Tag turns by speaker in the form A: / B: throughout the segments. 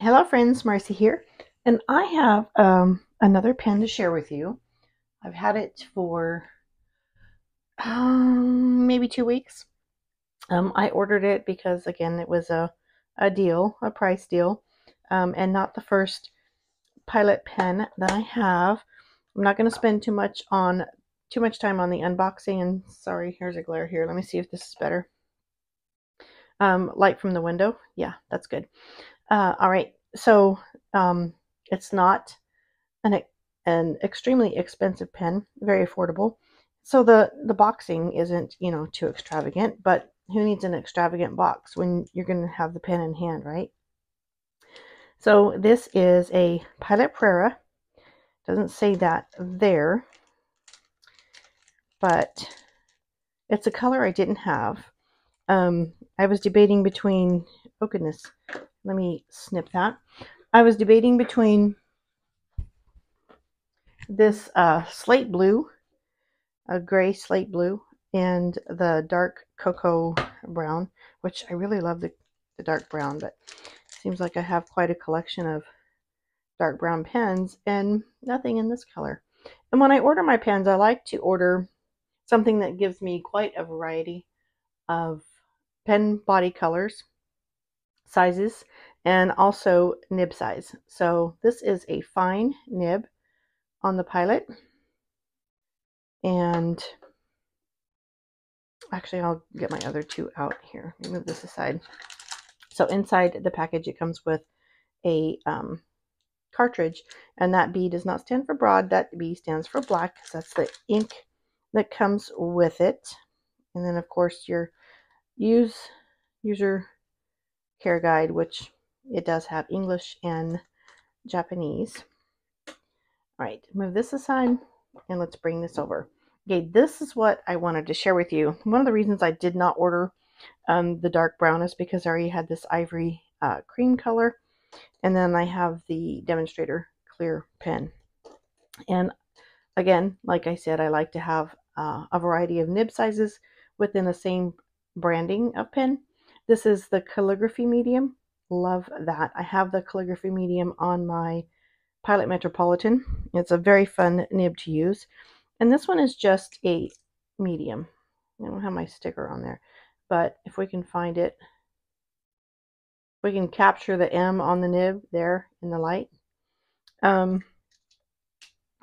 A: Hello friends, Marcy here, and I have another pen to share with you. I've had it for maybe 2 weeks. I ordered it because, again, it was a deal, a price deal, and not the first Pilot pen that I have. I'm not going to spend too much time on the unboxing. And sorry, here's a glare here. Let me see if this is better. Light from the window. Yeah, that's good. All right, so it's not an extremely expensive pen, very affordable. So the boxing isn't, too extravagant, but who needs an extravagant box when you're going to have the pen in hand, right? So this is a Pilot Prera. Doesn't say that there, but it's a color I didn't have. I was debating between, oh goodness, let me snip that. I was debating between this slate blue, a gray slate blue, and the dark cocoa brown, which I really love the dark brown, but it seems like I have quite a collection of dark brown pens and nothing in this color. And when I order my pens, I like to order something that gives me quite a variety of pen body colors, sizes, and also nib size. So this is a fine nib on the Pilot, and actually I'll get my other two out here. Let me move this aside. So inside the package it comes with a cartridge, and that B does not stand for broad, that B stands for black, because that's the ink that comes with it. And then of course your user care guide, which it does have English and Japanese. All right, move this aside and let's bring this over. Okay, this is what I wanted to share with you. One of the reasons I did not order the dark brown is because I already had this ivory cream color, and then I have the Demonstrator clear pen. And again, like I said, I like to have a variety of nib sizes within the same branding of pen. This is the calligraphy medium. Love that. I have the calligraphy medium on my Pilot Metropolitan. It's a very fun nib to use. And this one is just a medium. I don't have my sticker on there, but if we can find it, we can capture the M on the nib there in the light.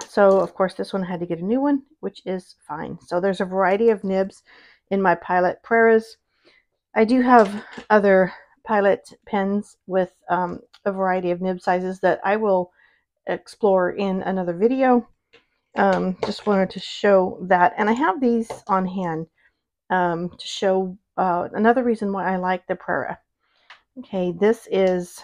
A: So of course this one had to get a new one, which is fine. So there's a variety of nibs in my Pilot Preras. I do have other Pilot pens with a variety of nib sizes that I will explore in another video. Just wanted to show that, and I have these on hand to show another reason why I like the Prera. Okay, this is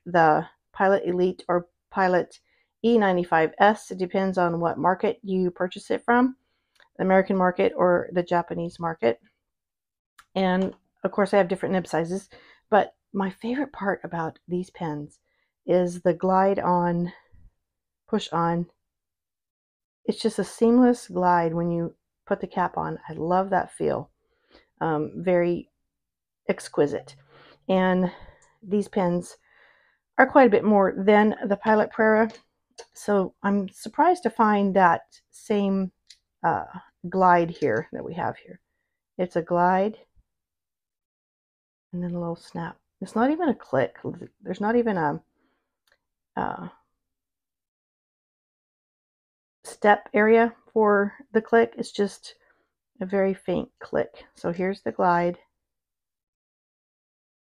A: the Pilot Elite or Pilot E95S. It depends on what market you purchase it from, the American market or the Japanese market. And of course I have different nib sizes, but my favorite part about these pens is the glide on, push on. It's just a seamless glide when you put the cap on. I love that feel. Very exquisite. And these pens are quite a bit more than the Pilot Prera. So I'm surprised to find that same glide here that we have here. It's a glide and then a little snap. It's not even a click. There's not even a step area for the click. It's just a very faint click. So here's the glide.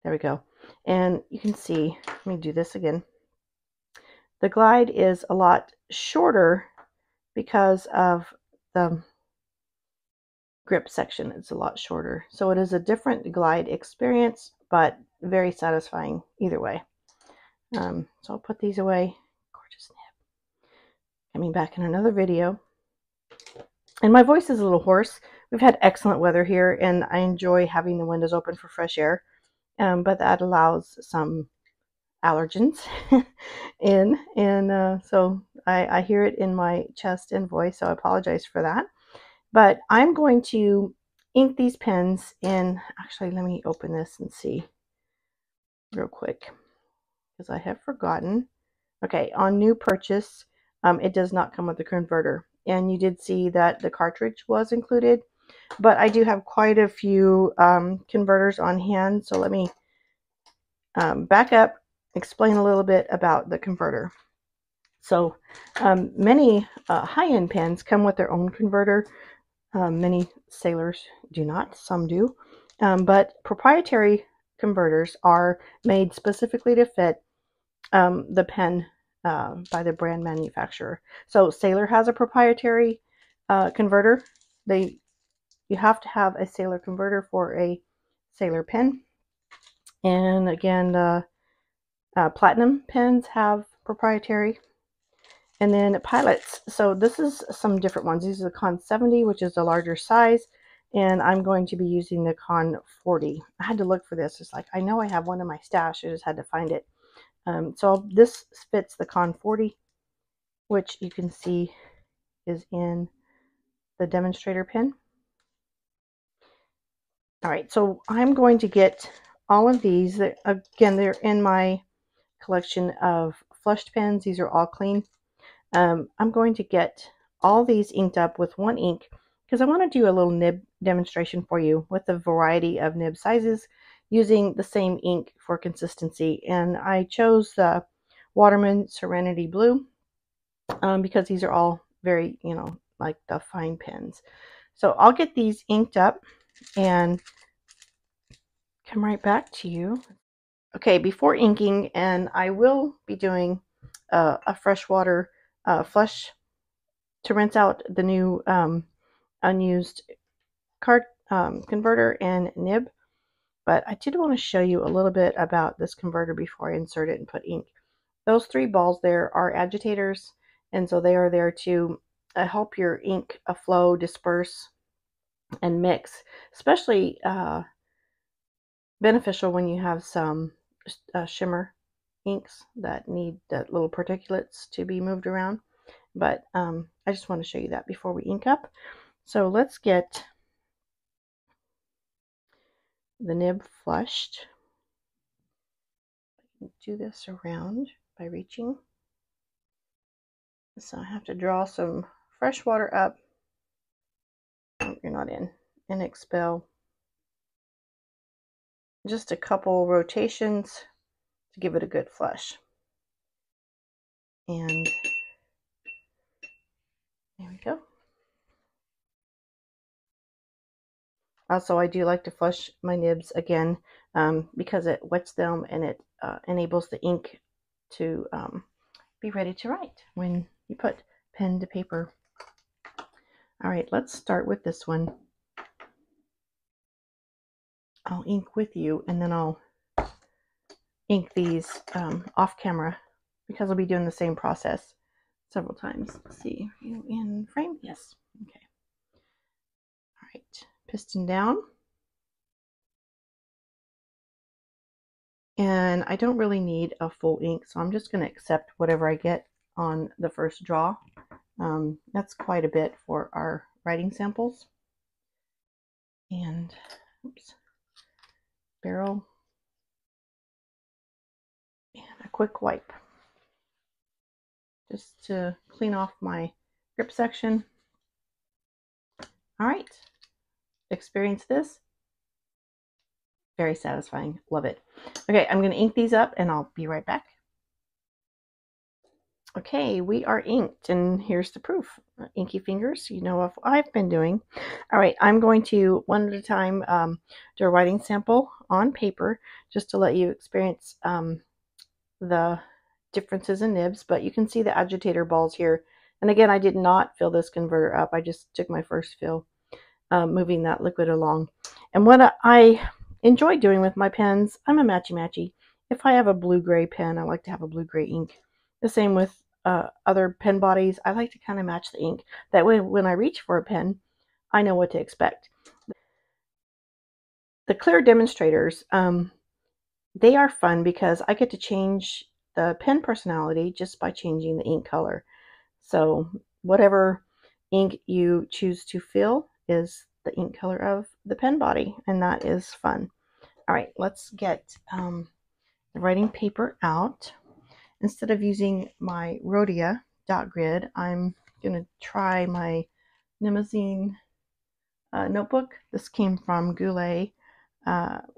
A: There we go. And you can see, let me do this again. The glide is a lot shorter because of the grip section. It's a lot shorter. So it is a different glide experience, but very satisfying either way. So I'll put these away. Gorgeous nib. Coming back in another video. And my voice is a little hoarse. We've had excellent weather here, and I enjoy having the windows open for fresh air. But that allows some allergens in, and so I hear it in my chest and voice, so I apologize for that. But I'm going to ink these pens in, actually let me open this and see real quick, because I have forgotten. Okay, on new purchase, it does not come with the converter. And you did see that the cartridge was included, but I do have quite a few converters on hand. So let me back up, explain a little bit about the converter. So many high-end pens come with their own converter. Many sailors do not, some do. But proprietary converters are made specifically to fit the pen by the brand manufacturer. So Sailor has a proprietary converter. You have to have a Sailor converter for a Sailor pen. And again, Platinum pens have proprietary. And then Pilots. So this is some different ones. These are the Con 70, which is the larger size. And I'm going to be using the Con 40. I had to look for this. It's like, I know I have one in my stash. I just had to find it. So this fits the Con 40, which you can see is in the demonstrator pen. All right, so I'm going to get all of these. Again, they're in my collection of flushed pens. These are all clean. I'm going to get all these inked up with one ink because I want to do a little nib demonstration for you with a variety of nib sizes using the same ink for consistency. And I chose the Waterman Serenity Blue because these are all very, like the fine pens. So I'll get these inked up and come right back to you. Okay, before inking, and I will be doing a freshwater flush to rinse out the new unused card converter and nib. But I did want to show you a little bit about this converter before I insert it and put ink. Those three balls there are agitators, and so they are there to help your ink flow, disperse, and mix, especially beneficial when you have some shimmer inks that need the little particulates to be moved around. But I just want to show you that before we ink up. So let's get the nib flushed. Do this around by reaching. So I have to draw some fresh water up. Oh, you're not in. And expel. Just a couple rotations to give it a good flush. And there we go. Also, I do like to flush my nibs again because it wets them and it enables the ink to be ready to write when you put pen to paper. All right, let's start with this one. I'll ink with you and then I'll ink these off camera because I'll be doing the same process several times. Let's see, are you in frame? Yes. Okay. All right, piston down. And I don't really need a full ink, so I'm just going to accept whatever I get on the first draw. That's quite a bit for our writing samples. And oops, barrel and a quick wipe just to clean off my grip section. All right, experience this. Very satisfying. Love it. Okay, I'm going to ink these up and I'll be right back. Okay, we are inked and here's the proof. Inky fingers, you know what I've been doing. All right, I'm going to one at a time do a writing sample on paper just to let you experience the differences in nibs, but you can see the agitator balls here. And again, I did not fill this converter up. I just took my first fill, moving that liquid along. And what I enjoy doing with my pens, I'm a matchy-matchy. If I have a blue-gray pen, I like to have a blue-gray ink. The same with other pen bodies. I like to kind of match the ink. That way, when I reach for a pen, I know what to expect. The clear demonstrators, they are fun because I get to change the pen personality just by changing the ink color. So whatever ink you choose to fill is the ink color of the pen body, and that is fun. All right, let's get the writing paper out. Instead of using my Rhodia dot grid, I'm going to try my Nimazine notebook. This came from Goulet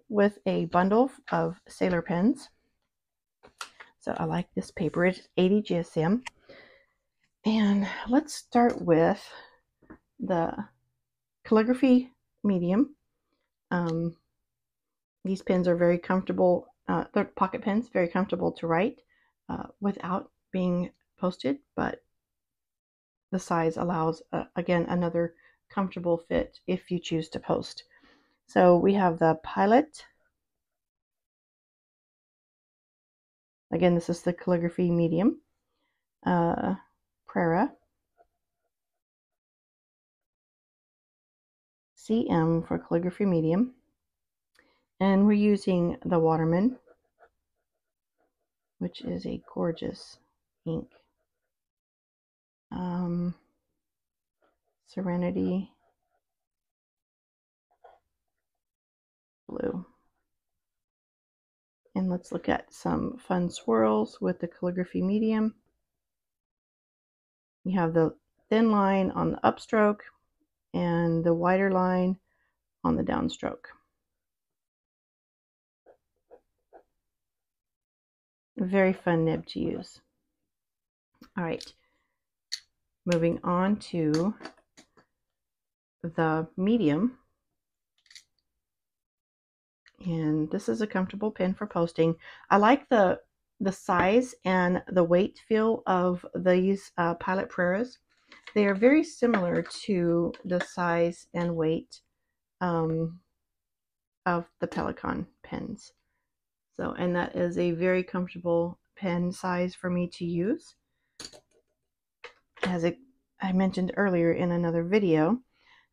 A: with a bundle of sailor pens. So I like this paper. It's 80 GSM. And let's start with the calligraphy medium. These pens are very comfortable. They're pocket pens, very comfortable to write without being posted, but the size allows, again, another comfortable fit if you choose to post. So we have the Pilot. Again, this is the calligraphy medium. Prera. CM for calligraphy medium. And we're using the Waterman, which is a gorgeous ink. Serenity Blue. And let's look at some fun swirls with the calligraphy medium. You have the thin line on the upstroke and the wider line on the downstroke. A very fun nib to use. All right, moving on to the medium. And this is a comfortable pen for posting. I like the size and the weight feel of these Pilot Preras. They are very similar to the size and weight of the Pelikan pens. So, and that is a very comfortable pen size for me to use. As I mentioned earlier in another video.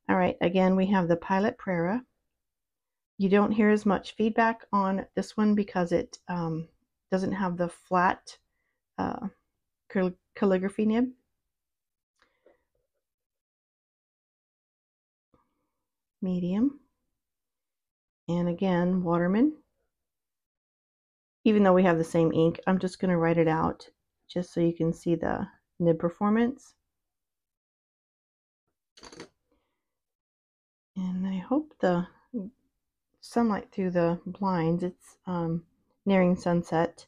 A: All right, again, we have the Pilot Prera. You don't hear as much feedback on this one because it doesn't have the flat calligraphy nib. Medium. And again, Waterman. Even though we have the same ink, I'm just going to write it out just so you can see the nib performance. And I hope the sunlight through the blinds, it's nearing sunset,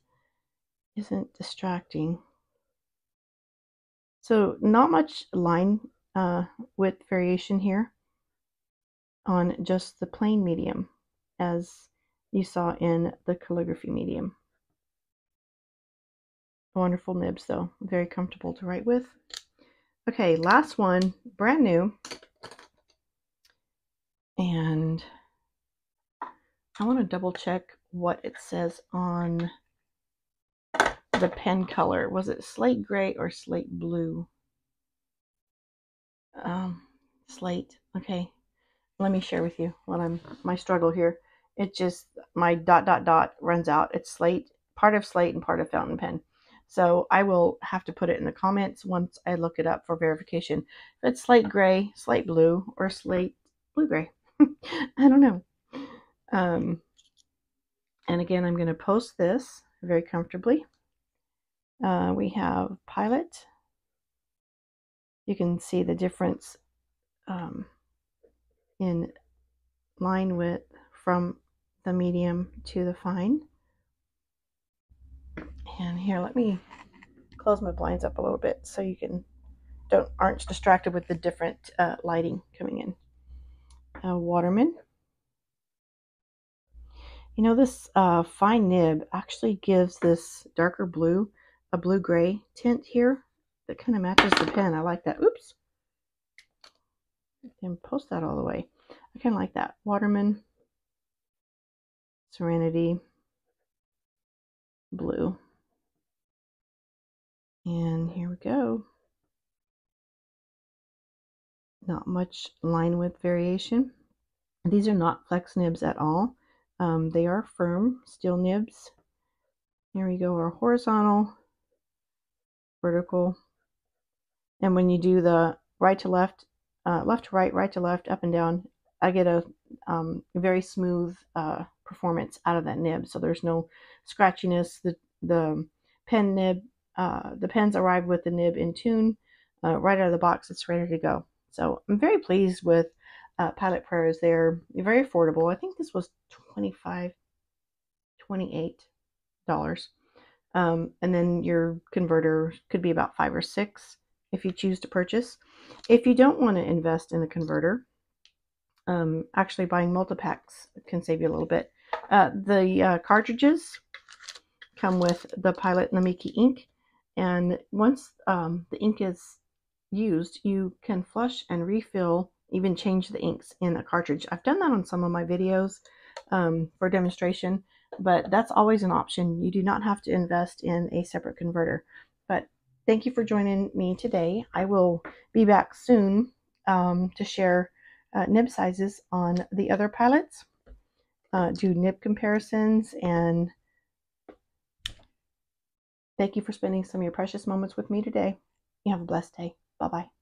A: isn't distracting. So not much line width variation here on just the plain medium as you saw in the calligraphy medium. Wonderful nibs though, very comfortable to write with. Okay, last one, brand new. And I want to double check what it says on the pen color. Was it slate gray or slate blue? Slate. Okay, let me share with you what my struggle here. It just, my ... runs out. It's slate, part of slate and part of fountain pen. So I will have to put it in the comments once I look it up for verification. If it's slate gray, slate blue, or slate blue gray. I don't know. And again, I'm going to post this very comfortably. We have Pilot. You can see the difference in line width from the medium to the fine. And here, let me close my blinds up a little bit so you aren't distracted with the different lighting coming in. Waterman. You know, this fine nib actually gives this darker blue a blue-gray tint here that kind of matches the pen. I like that. Oops. I can post that all the way. I kind of like that. Waterman. Serenity. Blue. And here we go. Not much line width variation. These are not flex nibs at all. They are firm steel nibs. Here we go, our horizontal, vertical. And when you do the right to left, left to right, right to left, up and down, I get a very smooth performance out of that nib. So there's no scratchiness. The pen nib, the pens arrive with the nib in tune. Right out of the box, it's ready to go. So I'm very pleased with Pilot Preras. They're very affordable. I think this was $28. And then your converter could be about $5 or $6 if you choose to purchase. If you don't want to invest in a converter, actually buying multi-packs can save you a little bit. The cartridges come with the Pilot Namiki ink, and once the ink is used, you can flush and refill, even change the inks in a cartridge. I've done that on some of my videos for demonstration, but that's always an option. You do not have to invest in a separate converter. But thank you for joining me today. I will be back soon to share nib sizes on the other pilots, do nib comparisons, and thank you for spending some of your precious moments with me today. You have a blessed day. Bye-bye.